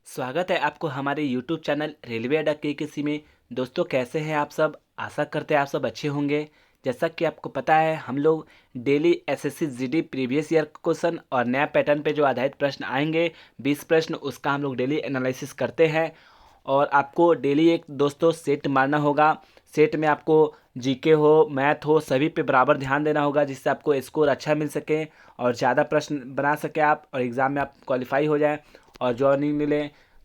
स्वागत है आपको हमारे YouTube चैनल रेलवे अड्डा के किसी में। दोस्तों कैसे हैं आप सब? आशा करते हैं आप सब अच्छे होंगे। जैसा कि आपको पता है हम लोग daily SSC GD previous year question और नया पैटर्न पे जो आधारित प्रश्न आएंगे 20 प्रश्न उसका हम लोग डेली एनालिसिस करते हैं। और आपको डेली एक दोस्तों सेट मारना होगा। सेट में आपको जीके हो मैथ हो सभी पे बराबर ध्यान देना होगा, जिससे आपको स्कोर अच्छा मिल सके और ज़्यादा प्रश्न बना सके आप और एग्ज़ाम में आप क्वालिफाई हो जाए। और जो नहीं मिले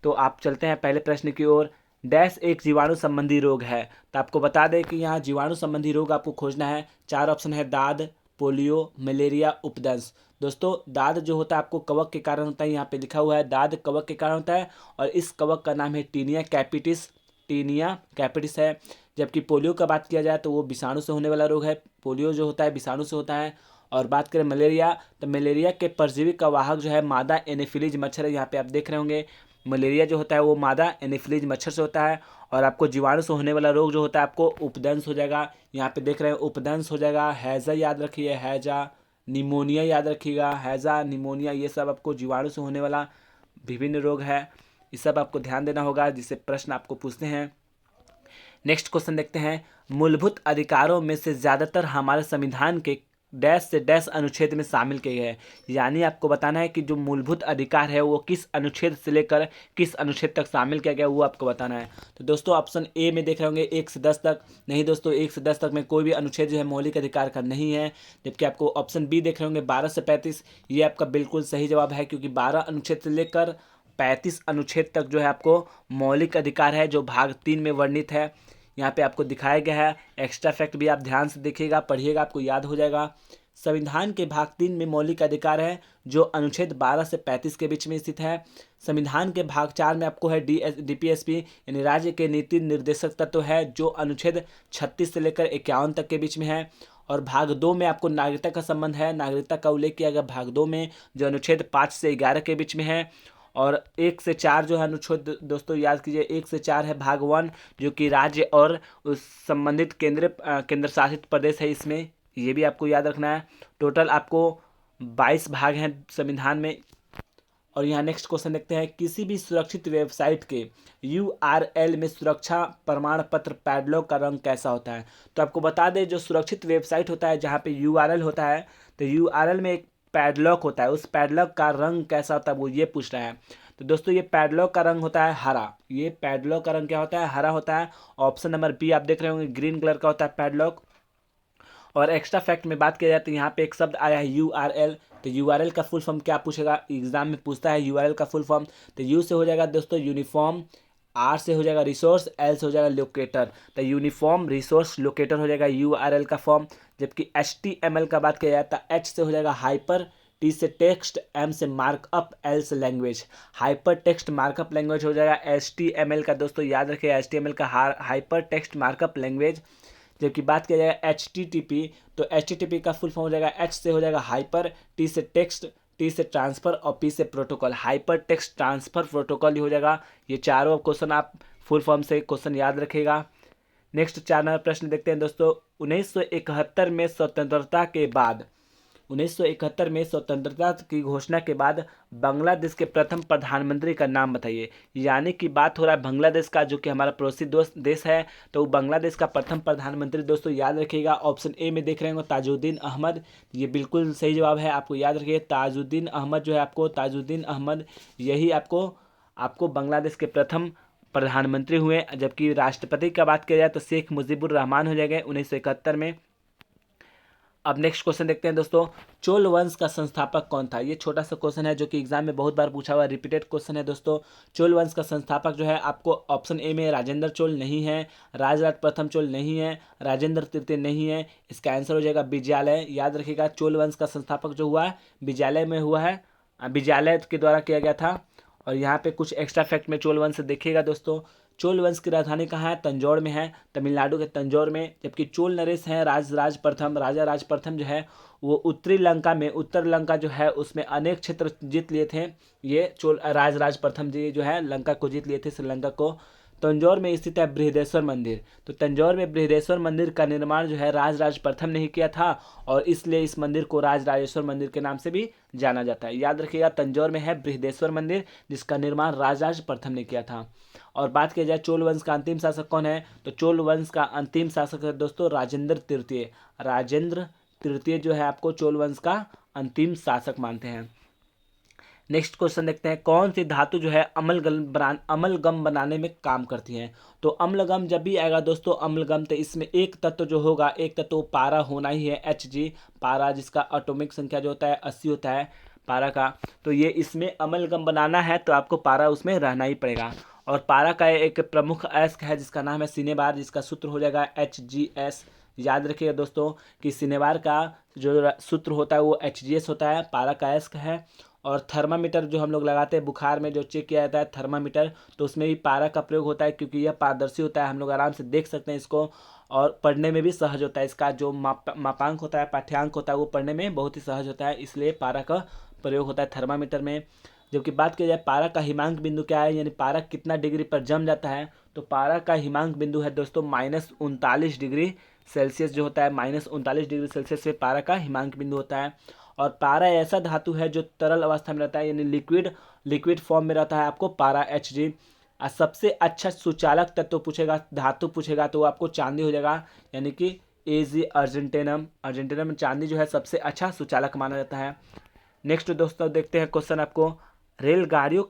तो आप चलते हैं पहले प्रश्न की ओर। डैश एक जीवाणु संबंधी रोग है। तो आपको बता दें कि यहाँ जीवाणु संबंधी रोग आपको खोजना है। 4 ऑप्शन है दाद, पोलियो, मलेरिया, उपदंश। दोस्तों दाद जो होता है आपको कवक के कारण होता है, यहाँ पे लिखा हुआ है दाद कवक के कारण होता है और इस कवक का नाम है टीनिया कैपिटिस। टीनिया कैपिटिस है। जबकि पोलियो का बात किया जाए तो वो विषाणु से होने वाला रोग है। पोलियो जो होता है विषाणु से होता है। और बात करें मलेरिया तो मलेरिया के परजीवी का वाहक जो है मादा एनोफिलीज मच्छर है। यहाँ पे आप देख रहे होंगे मलेरिया जो होता है वो मादा एनोफिलीज मच्छर से होता है। और आपको जीवाणु से होने वाला रोग जो होता है आपको उपदंश हो जाएगा। यहाँ पे देख रहे हैं उपदंश हो जाएगा। हैजा याद रखिए, हैजा। निमोनिया याद रखिएगा, हैजा निमोनिया, ये सब आपको जीवाणु से होने वाला विभिन्न रोग है। ये सब आपको ध्यान देना होगा जिससे प्रश्न आपको पूछते हैं। नेक्स्ट क्वेश्चन देखते हैं। मूलभूत अधिकारों में से ज़्यादातर हमारे संविधान के डैश से डैश अनुच्छेद में शामिल किए गए हैं। यानी आपको बताना है कि जो मूलभूत अधिकार है वो किस अनुच्छेद से लेकर किस अनुच्छेद तक शामिल किया गया वो आपको बताना है। तो दोस्तों ऑप्शन ए में देख रहे होंगे 1 से 10 तक। नहीं दोस्तों 1 से 10 तक में कोई भी अनुच्छेद जो है मौलिक अधिकार का नहीं है। जबकि आपको ऑप्शन बी देख रहे होंगे 12 से 35, ये आपका बिल्कुल सही जवाब है, क्योंकि 12 अनुच्छेद से लेकर 35 अनुच्छेद तक जो है आपको मौलिक अधिकार है जो भाग 3 में वर्णित है। यहाँ पे आपको दिखाया गया है। एक्स्ट्रा फैक्ट भी आप ध्यान से देखिएगा, पढ़िएगा, आपको याद हो जाएगा। संविधान के भाग 3 में मौलिक अधिकार है जो अनुच्छेद 12 से 35 के बीच में स्थित है। संविधान के भाग 4 में आपको है डीपीएसपी यानी राज्य के नीति निर्देशक तत्व है जो अनुच्छेद 36 से लेकर 51 तक के बीच में है। और भाग 2 में आपको नागरिकता का संबंध है, नागरिकता का उल्लेख किया गया भाग 2 में जो अनुच्छेद 5 से 11 के बीच में है। और 1 से 4 जो है अनुच्छेद दोस्तों याद कीजिए 1 से 4 है भाग 1 जो कि राज्य और उस संबंधित केंद्र शासित प्रदेश है इसमें, ये भी आपको याद रखना है। टोटल आपको 22 भाग हैं संविधान में। और यहाँ नेक्स्ट क्वेश्चन देखते हैं। किसी भी सुरक्षित वेबसाइट के यूआरएल में सुरक्षा प्रमाण पत्र पैडलॉक का रंग कैसा होता है? तो आपको बता दें जो सुरक्षित वेबसाइट होता है जहाँ पे यूआरएल होता है तो यूआरएल में एक पैडलॉक होता है, उस पैडलॉक का रंग कैसा होता है वो ये पूछ रहा है। तो दोस्तों ये पैडलॉक का रंग होता है हरा। ये पैडलॉक का रंग क्या होता है? हरा होता है। ऑप्शन नंबर बी आप देख रहे होंगे ग्रीन कलर का होता है पैडलॉक। और एक्स्ट्रा फैक्ट में बात किया जाए तो यहाँ पे एक शब्द आया है यूआरएल। तो यूआरएल का फुल फॉर्म क्या पूछेगा? एग्जाम में पूछता है यूआरएल का फुल फॉर्म। तो यू से हो जाएगा दोस्तों यूनिफॉर्म, आर से हो जाएगा रिसोर्स, एल से हो जाएगा लोकेटर। तो यूनिफॉर्म रिसोर्स लोकेटर हो जाएगा यूआरएल का फॉर्म। जबकि एचटीएमएल का बात किया जाए तो एच से हो जाएगा हाइपर, टी से टेक्स्ट, एम से मार्कअप, एल से language. Hyper text markup language हो जाएगा एचटीएमएल का। दोस्तों याद रखिए एचटीएमएल का हाइपर टेक्स्ट मार्कअप लैंग्वेज। जबकि बात किया जाएगा एचटीटीपी तो एचटीटीपी का फुल फॉर्म हो जाएगा एच से हो जाएगा हाइपर, टी से टेक्स्ट, टी से ट्रांसफर और पी से protocol. Hyper text transfer protocol ही हो जाएगा। ये चारों क्वेश्चन आप फुल फॉर्म से क्वेश्चन याद रखिएगा। नेक्स्ट 4 नंबर प्रश्न देखते हैं दोस्तों। 1971 में स्वतंत्रता के बाद 1971 में स्वतंत्रता की घोषणा के बाद बांग्लादेश के प्रथम प्रधानमंत्री का नाम बताइए। यानी कि बात हो रहा है बांग्लादेश का जो कि हमारा पड़ोसी दोस्त देश है। तो बांग्लादेश का प्रथम प्रधानमंत्री दोस्तों याद रखिएगा ऑप्शन ए में देख रहे होंगे ताजुद्दीन अहमद। ये बिल्कुल सही जवाब है, आपको याद रखिए ताजुद्दीन अहमद जो है आपको ताजुद्दीन अहमद यही आपको बांग्लादेश के प्रथम प्रधानमंत्री हुए। जबकि राष्ट्रपति का बात किया जाए तो शेख मुजीबुर रहमान हो जाएगा 1971 में। अब नेक्स्ट क्वेश्चन देखते हैं दोस्तों। चोल वंश का संस्थापक कौन था? ये छोटा सा क्वेश्चन है जो कि एग्जाम में बहुत बार पूछा हुआ रिपीटेड क्वेश्चन है दोस्तों। चोल वंश का संस्थापक जो है आपको ऑप्शन ए में राजेंद्र चोल नहीं है, राजराज प्रथम चोल नहीं है, राजेंद्र तृतीय नहीं है। इसका आंसर हो जाएगा विजयालय। याद रखिएगा चोल वंश का संस्थापक जो हुआ है विजयालय में हुआ है, विजयालय के द्वारा किया गया था। और यहाँ पे कुछ एक्स्ट्रा फैक्ट में चोल वंश देखिएगा दोस्तों। चोल वंश की राजधानी कहाँ है? तंजौर में है, तमिलनाडु के तंजौर में। जबकि चोल नरेश हैं राजा राज प्रथम जो है वो उत्तर लंका जो है उसमें अनेक क्षेत्र जीत लिए थे। ये चोल राज प्रथम जी जो है लंका को जीत लिए थे, श्रीलंका को। तंजौर में स्थित है बृहदेश्वर मंदिर। तो तंजौर में बृहदेश्वर मंदिर का निर्माण जो है राजराज प्रथम ने ही किया था और इसलिए इस मंदिर को राजराजेश्वर मंदिर के नाम से भी जाना जाता है। याद रखिएगा, तंजौर में है बृहदेश्वर मंदिर जिसका निर्माण राजराज प्रथम ने किया था। और बात की जाए चोल वंश का अंतिम शासक कौन है, तो चोल वंश का अंतिम शासक है दोस्तों राजेंद्र तृतीय। राजेंद्र तृतीय जो है आपको चोल वंश का अंतिम शासक मानते हैं। नेक्स्ट क्वेश्चन देखते हैं, कौन सी धातु जो है अम्लगम बनाने में काम करती है। तो अम्लगम जब भी आएगा दोस्तों, अम्लगम तो इसमें एक तत्व जो होगा, एक तत्व पारा होना ही है, Hg पारा, जिसका एटॉमिक संख्या जो होता है 80 होता है पारा का। तो ये इसमें अम्लगम बनाना है तो आपको पारा उसमें रहना ही पड़ेगा। और पारा का एक प्रमुख अयस्क है जिसका नाम है सिनेबार, जिसका सूत्र हो जाएगा HgS। याद रखिएगा दोस्तों कि सिनेबार का जो सूत्र होता है वो HgS होता है, पारा का अयस्क है। और थर्मामीटर जो हम लोग लगाते हैं बुखार में जो चेक किया जाता है थर्मामीटर, तो उसमें भी पारा का प्रयोग होता है क्योंकि यह पारदर्शी होता है, हम लोग आराम से देख सकते हैं इसको और पढ़ने में भी सहज होता है। इसका जो मापांक होता है, पाठ्यांक होता है, वो पढ़ने में बहुत ही सहज होता है, इसलिए पारा का प्रयोग होता है थर्मामीटर में। जबकि बात की जाए पारा का हिमांक बिंदु क्या है, यानी पारा कितना डिग्री पर जम जाता है, तो पारा का हिमांक बिंदु है दोस्तों -39 डिग्री सेल्सियस जो होता है, -39 डिग्री सेल्सियस पे पारा का हिमांक बिंदु होता है। और पारा ऐसा धातु है जो तरल अवस्था में रहता है, यानी लिक्विड फॉर्म में रहता है आपको पारा Hg। सबसे अच्छा सुचालक तत्व पूछेगा, धातु पूछेगा तो वो आपको चांदी हो जाएगा, यानी कि Ag अर्जेंटेनम में चांदी जो है सबसे अच्छा सुचालक माना जाता है। नेक्स्ट दोस्तों देखते हैं क्वेश्चन आपको, रेलगाड़ियों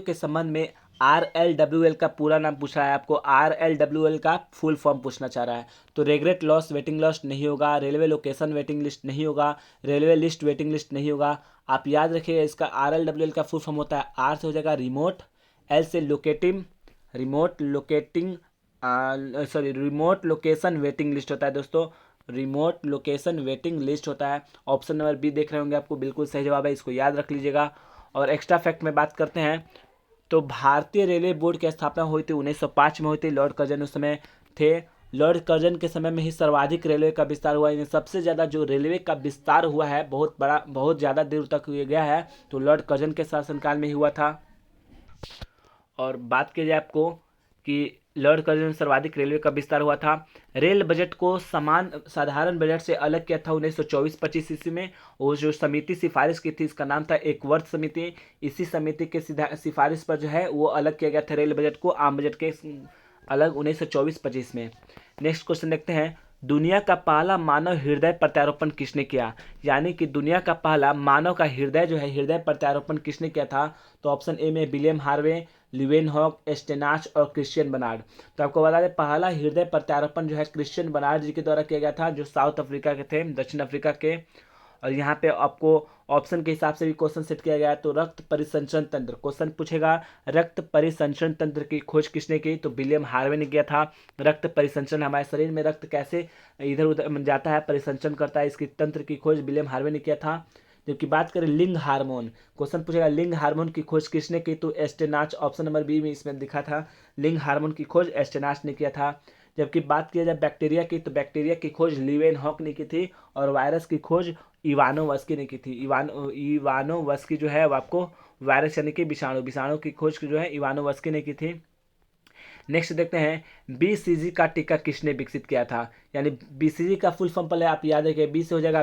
के संबंध में RLWL का पूरा नाम पूछा है आपको, RLWL का फुल फॉर्म पूछना चाह रहा है। तो रेगरेट लॉस वेटिंग लिस्ट नहीं होगा, रेलवे लोकेशन वेटिंग लिस्ट नहीं होगा, रेलवे लिस्ट वेटिंग लिस्ट नहीं होगा। आप याद रखिएगा इसका RLWL का फुल फॉर्म होता है, R से हो जाएगा रिमोट, L से रिमोट लोकेशन वेटिंग लिस्ट होता है दोस्तों, रिमोट लोकेशन वेटिंग लिस्ट होता है। ऑप्शन नंबर बी देख रहे होंगे आपको, बिल्कुल सही जवाब है, इसको याद रख लीजिएगा। और एक्स्ट्रा फैक्ट में बात करते हैं तो भारतीय रेलवे बोर्ड की स्थापना हुई थी 1905 में हुई थी, लॉर्ड कर्जन उस समय थे। लॉर्ड कर्जन के समय में ही सर्वाधिक रेलवे का विस्तार हुआ, यानी सबसे ज़्यादा जो रेलवे का विस्तार हुआ है, बहुत बड़ा, बहुत ज़्यादा दूर तक गया है, तो लॉर्ड कर्जन के शासनकाल में ही हुआ था। और बात की जाए आपको कि लॉर्ड कर्जन में सर्वाधिक रेलवे का विस्तार हुआ था। रेल बजट को साधारण बजट से अलग किया था 1924-25 ईस्वी में। वो जो समिति सिफारिश की थी इसका नाम था एकवर्थ समिति। इसी समिति के सिफारिश पर जो है वो अलग किया गया था रेल बजट को आम बजट के अलग 1924-25 में। नेक्स्ट क्वेश्चन देखते हैं, दुनिया का पहला मानव हृदय प्रत्यारोपण किसने किया। यानी कि दुनिया का पहला मानव का हृदय जो है हृदय प्रत्यारोपण किसने किया था, तो ऑप्शन ए में विलियम हार्वे, ल्यूवेनहॉक, एस्टेनाच और क्रिश्चियन बर्नार्ड। तो आपको बता दें पहला हृदय प्रत्यारोपण जो है क्रिश्चियन बर्नार्ड जी के द्वारा किया गया था, जो साउथ अफ्रीका के थे, दक्षिण अफ्रीका के। और यहाँ पे आपको ऑप्शन के हिसाब से भी क्वेश्चन सेट किया गया है। तो रक्त परिसंचरण तंत्र क्वेश्चन पूछेगा, रक्त परिसंचरण तंत्र की खोज किसने की, तो विलियम हार्वे ने किया था। रक्त परिसंचरण, हमारे शरीर में रक्त कैसे इधर उधर जाता है, परिसंचरण करता है, इसकी तंत्र की खोज विलियम हार्वे ने किया था। जबकि बात करें लिंग हार्मोन, क्वेश्चन पूछेगा लिंग हार्मोन की खोज किसने की, तो एस्टेनाच, ऑप्शन नंबर बी में इसमें दिखा था, लिंग हार्मोन की खोज एस्टेनाच ने किया था। जबकि बात किया जाए बैक्टीरिया की, तो बैक्टीरिया की खोज ल्यूवेनहॉक ने की थी और वायरस की खोज इवानोवस्की ने की थी। इवानोवस्की जो है वो आपको वायरस यानी कि विषाणु की खोज जो है इवानोवस्की ने की थी। नेक्स्ट देखते हैं BCG का टीका किसने विकसित किया था। यानी BCG का फुल फॉर्म पहले आप याद रखिए, बी से हो जाएगा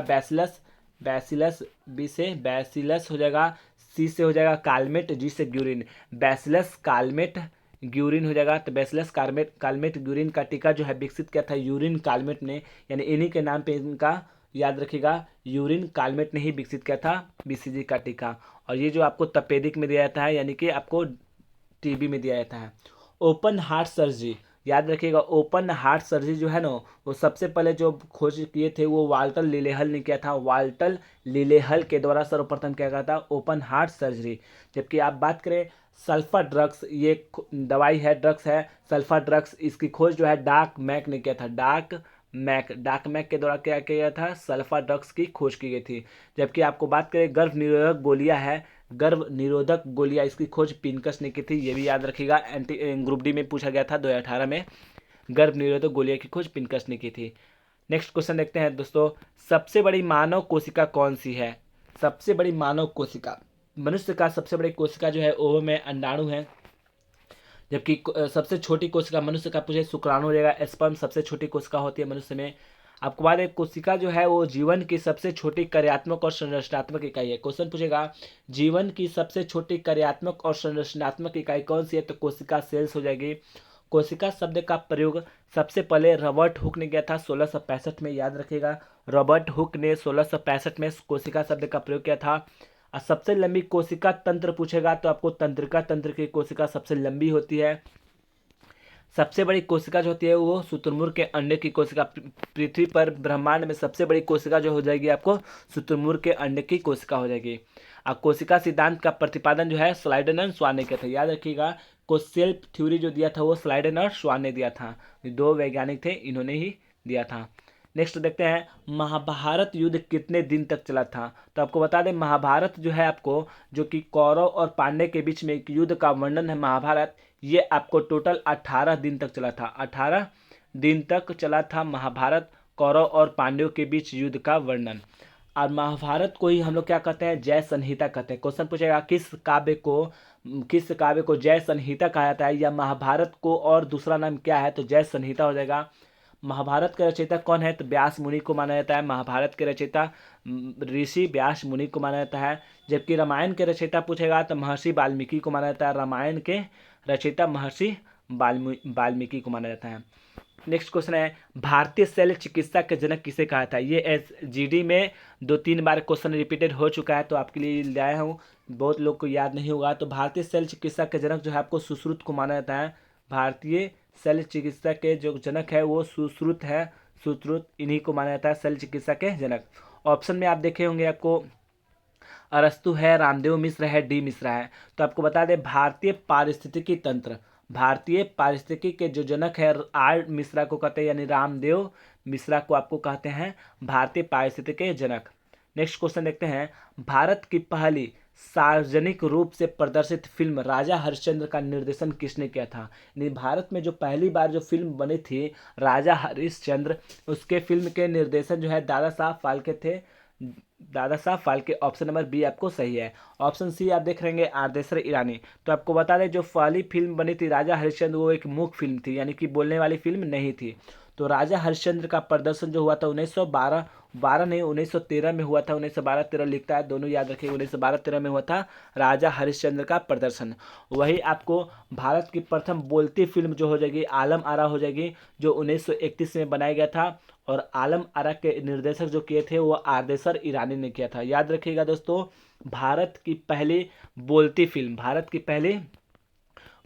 बैसिलस, बी से बैसिलस हो जाएगा, सी से हो जाएगा कालमेट, जी से ग्यूरिन, बैसिलस कालमेट ग्यूरिन हो जाएगा। तो बैसिलस कालमेट ग्यूरिन का टीका जो है विकसित किया था यूरिन कालमेट ने, यानी इन्हीं के नाम पे इनका याद रखिएगा, यूरिन कालमेट ने ही विकसित किया था BCG का टीका। और ये जो आपको तपेदिक में दिया जाता है, यानी कि आपको TB में दिया जाता है। ओपन हार्ट सर्जरी, याद रखिएगा ओपन हार्ट सर्जरी जो है ना, वो सबसे पहले जो खोज किए थे वो वाल्टर लिलेहल ने किया था, वाल्टर लिलेहल के द्वारा सर्वप्रथम किया गया था ओपन हार्ट सर्जरी। जबकि आप बात करें सल्फा ड्रग्स, ये दवाई है, ड्रग्स है सल्फा ड्रग्स, इसकी खोज जो है डार्क मैक ने किया था, डार्क मैक के द्वारा क्या किया गया था, सल्फा ड्रग्स की खोज की गई थी। जबकि आपको बात करें गर्भ निरोधक गोलियां है, गर्भ निरोधक गोलियां, इसकी खोज पिनकस ने की थी, ये भी याद रखिएगा, ग्रुप डी में पूछा गया था 2018 में, गर्भ निरोधक गोलियां की खोज पिनकस ने की थी। नेक्स्ट क्वेश्चन देखते हैं दोस्तों, सबसे बड़ी मानव कोशिका कौन सी है। सबसे बड़ी मानव कोशिका, मनुष्य का सबसे बड़ी कोशिका जो है ओवम में अंडाणु है। जबकि सबसे छोटी कोशिका मनुष्य का पूछे शुक्राणु हो जाएगा। स्पर्म सबसे छोटी कोशिका होती है मनुष्य में। आपको बाद एक कोशिका जो है वो जीवन की सबसे छोटी कार्यात्मक और संरचनात्मक इकाई है। क्वेश्चन पूछेगा जीवन की सबसे छोटी कार्यात्मक और संरचनात्मक इकाई कौन सी है, तो कोशिका सेल्स हो जाएगी। कोशिका शब्द का प्रयोग सबसे पहले रॉबर्ट हुक ने किया था 1665 में, याद रखिएगा। रॉबर्ट हुक ने 1665 में कोशिका शब्द का प्रयोग किया था। और सबसे लंबी कोशिका तंत्र पूछेगा तो आपको तंत्रिका तंत्र की कोशिका सबसे लंबी होती है। सबसे बड़ी कोशिका जो होती है वो शुतुरमुर्ग के अंडे की कोशिका। पृथ्वी पर ब्रह्मांड में सबसे बड़ी कोशिका जो हो जाएगी आपको शुतुरमुर्ग के अंडे की कोशिका हो जाएगी। अब कोशिका सिद्धांत का प्रतिपादन जो है स्लाइडन और स्वान ने किया था, याद रखिएगा। को सेल्फ थ्योरी जो दिया था वो स्लाइडन और स्वान ने दिया था, दो वैज्ञानिक थे, इन्होंने ही दिया था। नेक्स्ट देखते हैं महाभारत युद्ध कितने दिन तक चला था। तो आपको बता दें महाभारत जो है आपको, जो कि कौरव और पांडे के बीच में एक युद्ध का वर्णन है महाभारत, ये आपको टोटल 18 दिन तक चला था। 18 दिन तक चला था महाभारत, कौरव और पांडवों के बीच युद्ध का वर्णन। और महाभारत को ही हम लोग क्या कहते हैं, जय संहिता कहते हैं। क्वेश्चन पूछेगा किस काव्य को जय संहिता कहा जाता है, या महाभारत को और दूसरा नाम क्या है, तो जय संहिता हो जाएगा। महाभारत के रचयिता कौन है, तो व्यास मुनि को माना जाता है। महाभारत के रचयिता ऋषि व्यास मुनि को माना जाता है। जबकि रामायण के रचयिता पूछेगा तो महर्षि वाल्मीकि को माना जाता है। रामायण के रचयिता महर्षि वाल्मीकि को माना जाता है। नेक्स्ट क्वेश्चन है भारतीय शल्य चिकित्सा के जनक किसे कहा था। ये एसजीडी में 2-3 बार क्वेश्चन रिपीटेड हो चुका है, तो आपके लिए लाया हूँ, बहुत लोग को याद नहीं होगा। तो भारतीय शल्य चिकित्सा के जनक जो है आपको सुश्रुत को माना जाता है। भारतीय शल्य चिकित्सा के जो जनक है वो सुश्रुत है। सुश्रुत इन्हीं को माना जाता है शल्य चिकित्सा के जनक। ऑप्शन में आप देखे होंगे आपको अरस्तु है, रामदेव मिश्र है, डी मिश्रा है। तो आपको बता दें भारतीय पारिस्थितिकी के जो जनक है आर मिश्रा को कहते हैं, यानी रामदेव मिश्रा को आपको कहते हैं भारतीय पारिस्थितिकी के जनक। नेक्स्ट क्वेश्चन देखते हैं भारत की पहली सार्वजनिक रूप से प्रदर्शित फिल्म राजा हरिश्चंद्र का निर्देशन किसने किया था। यानी भारत में जो पहली बार जो फिल्म बनी थी राजा हरिश्चंद्र, उसके फिल्म के निर्देशन जो है दादा साहब फाल्के थे। Dada Saheb Phalke, option number B आपको सही है। ऑप्शन सी आप देख रहेंगे आर्देसर ईरानी। तो आपको बता दें जो पहली फिल्म बनी थी राजा हरिश्चंद्र वो एक मूक फिल्म थी, यानी कि बोलने वाली फिल्म नहीं थी। तो राजा हरिश्चंद्र का प्रदर्शन जो हुआ था 1913 में हुआ था। 1912-13 लिखता है, दोनों याद रखिए। 1912-13 में हुआ था राजा हरिश्चंद्र का प्रदर्शन। वही आपको भारत की प्रथम बोलती फिल्म जो हो जाएगी आलम आरा हो जाएगी, जो 1931 में बनाया गया था। और आलम आरा के निर्देशक जो किए थे वो आर्देसर ईरानी ने किया था। याद रखिएगा दोस्तों, भारत की पहली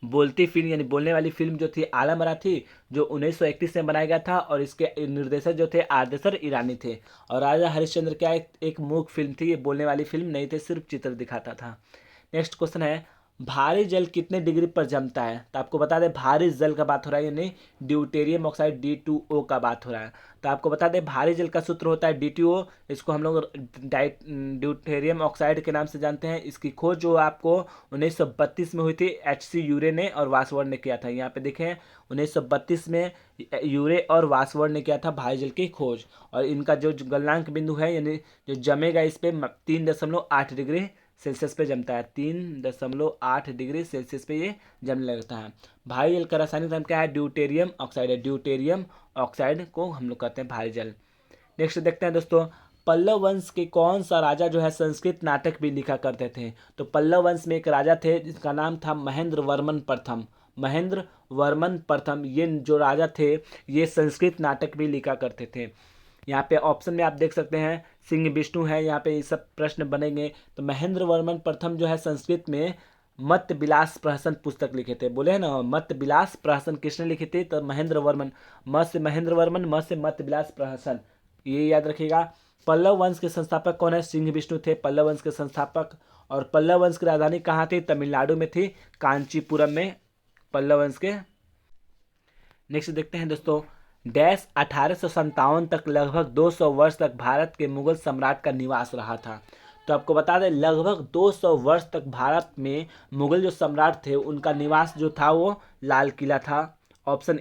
बोलती फिल्म यानी बोलने वाली फिल्म जो थी आलम आरा थी, जो 1931 में बनाया गया था। और इसके निर्देशक जो थे आर्देसर ईरानी थे। और राजा हरिश्चंद्र क्या एक मूक फिल्म थी, ये बोलने वाली फिल्म नहीं थी, सिर्फ चित्र दिखाता था। नेक्स्ट क्वेश्चन है भारी जल कितने डिग्री पर जमता है। तो आपको बता दें भारी जल का बात हो रहा है, यानी ड्यूटेरियम ऑक्साइड D2O का बात हो रहा है। तो आपको बता दें भारी जल का सूत्र होता है D2O। इसको हम लोग ड्यूटेरियम ऑक्साइड के नाम से जानते हैं। इसकी खोज जो आपको 1932 में हुई थी HC यूरे ने और वासवर्ड ने किया था। यहाँ पे देखें 1932 में यूरे और वासवर्ड ने किया था भारी जल की खोज। और इनका जो गलनांक बिंदु है, यानी जो जमेगा इस पे 3.8 डिग्री सेल्सियस पे जमता है। 3.8 डिग्री सेल्सियस पे ये जमने लगता है। भारी जल का रासायनिक नाम क्या है, ड्यूटेरियम ऑक्साइड है। ड्यूटेरियम ऑक्साइड को हम लोग कहते हैं भारी जल। नेक्स्ट देखते हैं दोस्तों पल्लव वंश के कौन सा राजा जो है संस्कृत नाटक भी लिखा करते थे। तो पल्लव वंश में एक राजा थे जिसका नाम था महेंद्र वर्मन प्रथम। महेंद्र वर्मन प्रथम ये जो राजा थे ये संस्कृत नाटक भी लिखा करते थे। यहाँ पे ऑप्शन में आप देख सकते हैं सिंह विष्णु है, यहाँ पे ये सब प्रश्न बनेंगे। तो महेंद्र वर्मन प्रथम जो है संस्कृत में मत विलास प्रहसन पुस्तक लिखे थे। बोले हैं ना मत विलास प्रहसन किसने लिखी थी, तो महेंद्र वर्मन। म से महेंद्र वर्मन, म से मत विलास प्रहसन, ये याद रखिएगा। पल्लव वंश के संस्थापक कौन है, सिंह विष्णु थे पल्लव वंश के संस्थापक। और पल्लव वंश की राजधानी कहाँ थी, तमिलनाडु में थी, कांचीपुरम में पल्लव वंश के। नेक्स्ट देखते हैं दोस्तों डैश 1857 तक लगभग 200 वर्ष तक भारत के मुगल सम्राट का निवास रहा था। तो आपको बता दें लगभग 200 वर्ष तक भारत में मुगल जो सम्राट थे उनका निवास जो था वो लाल किला था। ऑप्शन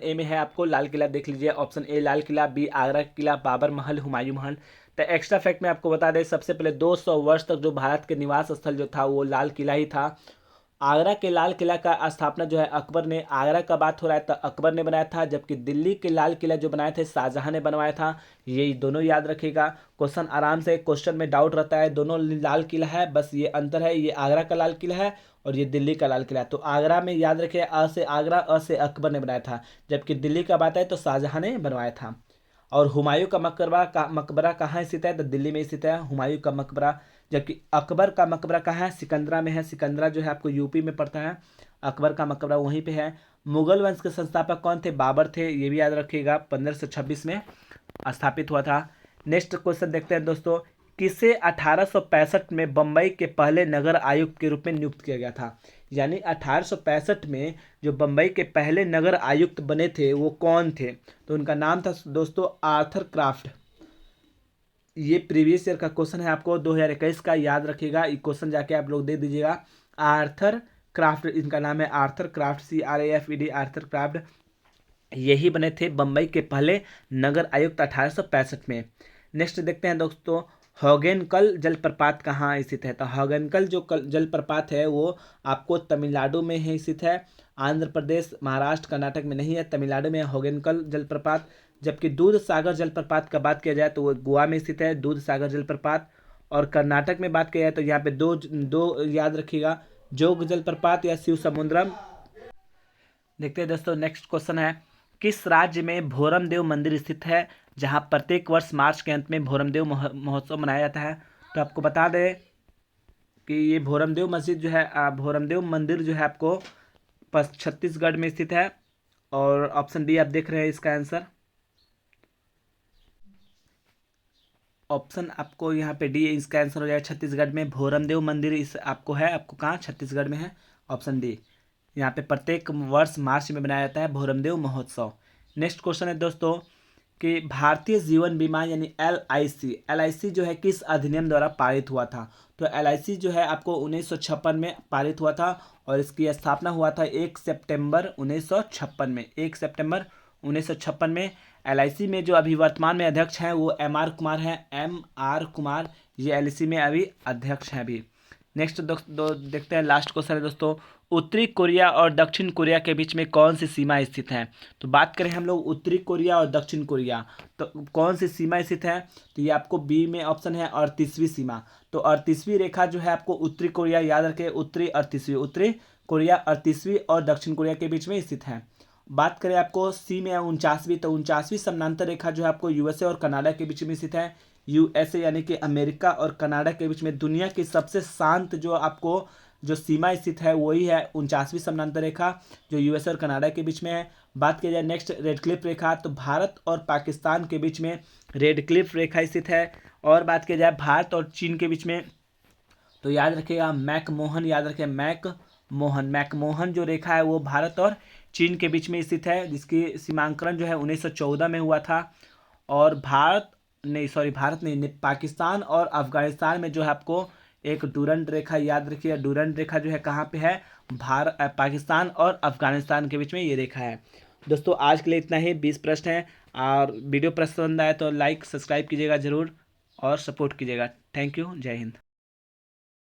ए में है आपको लाल किला, देख लीजिए। Option A Lal Qila, B Agra Qila, Babar Mahal, Humayun महल। तो एक्स्ट्रा फैक्ट में आपको बता दें सबसे पहले 200 वर्ष तक जो भारत के निवास स्थल जो था वो लाल किला ही था। आगरा के लाल किला का स्थापना जो है अकबर ने, आगरा का बात हो रहा है तो अकबर ने बनाया था, जबकि दिल्ली के लाल किला जो बनाए थे शाहजहां ने बनवाया था। ये दोनों याद रखिएगा। क्वेश्चन आराम से, क्वेश्चन में डाउट रहता है, दोनों लाल किला है, बस ये अंतर है, ये आगरा का लाल किला है और ये दिल्ली का लाल किला है। तो आगरा में याद रखिए, अ से आगरा, अ से अकबर ने बनाया था, जबकि दिल्ली का बात है तो शाहजहां ने बनवाया था। और हुमायूं का मकबरा कहाँ स्थित है? तो दिल्ली में स्थित है हुमायूं का मकबरा। जबकि अकबर का मकबरा कहाँ है? सिकंदरा में है। सिकंदरा जो है आपको यूपी में पड़ता है, अकबर का मकबरा वहीं पे है। मुगल वंश के संस्थापक कौन थे? बाबर थे, ये भी याद रखिएगा, 1526 में स्थापित हुआ था। नेक्स्ट क्वेश्चन देखते हैं दोस्तों, किसे 1865 में बम्बई के पहले नगर आयुक्त के रूप में नियुक्त किया गया था? यानी 1865 में जो बम्बई के पहले नगर आयुक्त बने थे वो कौन थे? तो उनका नाम था दोस्तों आर्थर क्राफ्ट। ये प्रीवियस ईयर का क्वेश्चन है, आपको 2021 का याद रखिएगा, ये क्वेश्चन जाके आप लोग दे दीजिएगा। आर्थर क्राफ्ट, इनका नाम है Arthur craft, CRAFT, Arthur craft. यही बने थे बम्बई के पहले नगर आयुक्त 1865 में। नेक्स्ट देखते हैं दोस्तों, हॉगेनकल जलप्रपात कहाँ स्थित है? तो हॉगेनकल जो जलप्रपात है वो आपको तमिलनाडु में ही स्थित है। आंध्र प्रदेश, महाराष्ट्र, कर्नाटक में नहीं है, तमिलनाडु में हॉगेनकल जलप्रपात। जबकि दूध सागर जलप्रपात का बात किया जाए तो वो गोवा में स्थित है, दूध सागर जलप्रपात। और कर्नाटक में बात किया जाए तो यहाँ पे दो दो याद रखिएगा, जोग जलप्रपात या शिव समुद्रम। देखते हैं दोस्तों, नेक्स्ट क्वेश्चन है, किस राज्य में भोरमदेव मंदिर स्थित है जहां प्रत्येक वर्ष मार्च के अंत में भोरमदेव महोत्सव मनाया जाता है? तो आपको बता दें कि ये भोरमदेव मस्जिद जो है, भोरमदेव मंदिर जो है आपको छत्तीसगढ़ में स्थित है। और ऑप्शन डी आप देख रहे हैं इसका आंसर। ऑप्शन आपको यहाँ पे डी इसका आंसर हो जाएगा, छत्तीसगढ़ में भोरमदेव मंदिर इस आपको है, आपको कहाँ? छत्तीसगढ़ में है, ऑप्शन डी। यहाँ पे प्रत्येक वर्ष मार्च में मनाया जाता है भोरमदेव महोत्सव। नेक्स्ट क्वेश्चन है दोस्तों कि भारतीय जीवन बीमा यानी LIC जो है किस अधिनियम द्वारा पारित हुआ था? तो LIC जो है आपको 1956 में पारित हुआ था और इसकी स्थापना हुआ था 1 सितंबर 1956 में। 1 सितंबर 1956 में। LIC में जो अभी वर्तमान में अध्यक्ष हैं वो MR कुमार हैं, MR कुमार, ये LIC में अभी अध्यक्ष हैं अभी। नेक्स्ट देखते हैं, लास्ट क्वेश्चन है दोस्तों, उत्तरी कोरिया और दक्षिण कोरिया के बीच में कौन सी सीमा स्थित है? तो बात करें हम लोग उत्तरी कोरिया और दक्षिण कोरिया, तो कौन सी सीमा स्थित है? तो ये आपको बी में ऑप्शन है 38वीं सीमा। तो 38वीं रेखा जो है आपको उत्तरी कोरिया, याद रखें, उत्तरी 38वीं, उत्तरी कोरिया 38वीं और दक्षिण कोरिया के बीच में स्थित है। बात करें आपको सी में 49वीं, तो 49वीं समानांतर रेखा जो है आपको USA और कनाडा के बीच में स्थित है। USA यानी कि अमेरिका और कनाडा के बीच में दुनिया की सबसे शांत जो आपको जो सीमा स्थित है वही है 49वीं समानांतर रेखा, जो USA और कनाडा के बीच में है। बात की जाए नेक्स्ट रेड क्लिफ रेखा, तो भारत और पाकिस्तान के बीच में रेड क्लिफ रेखा स्थित है। और बात की जाए भारत और चीन के बीच में, तो याद रखिएगा मैकमोहन, याद रखें मैकमोहन जो रेखा है वो भारत और चीन के बीच में स्थित है, जिसकी सीमांकन जो है 1914 में हुआ था। और भारत नहीं, पाकिस्तान और अफगानिस्तान में जो है आपको एक डूरंट रेखा, याद रखिए डूरंट रेखा जो है कहाँ पे है? पाकिस्तान और अफगानिस्तान के बीच में ये रेखा है। दोस्तों आज के लिए इतना ही, 20 प्रश्न हैं। और वीडियो पसंद आए तो लाइक सब्सक्राइब कीजिएगा ज़रूर और सपोर्ट कीजिएगा। थैंक यू, जय हिंद।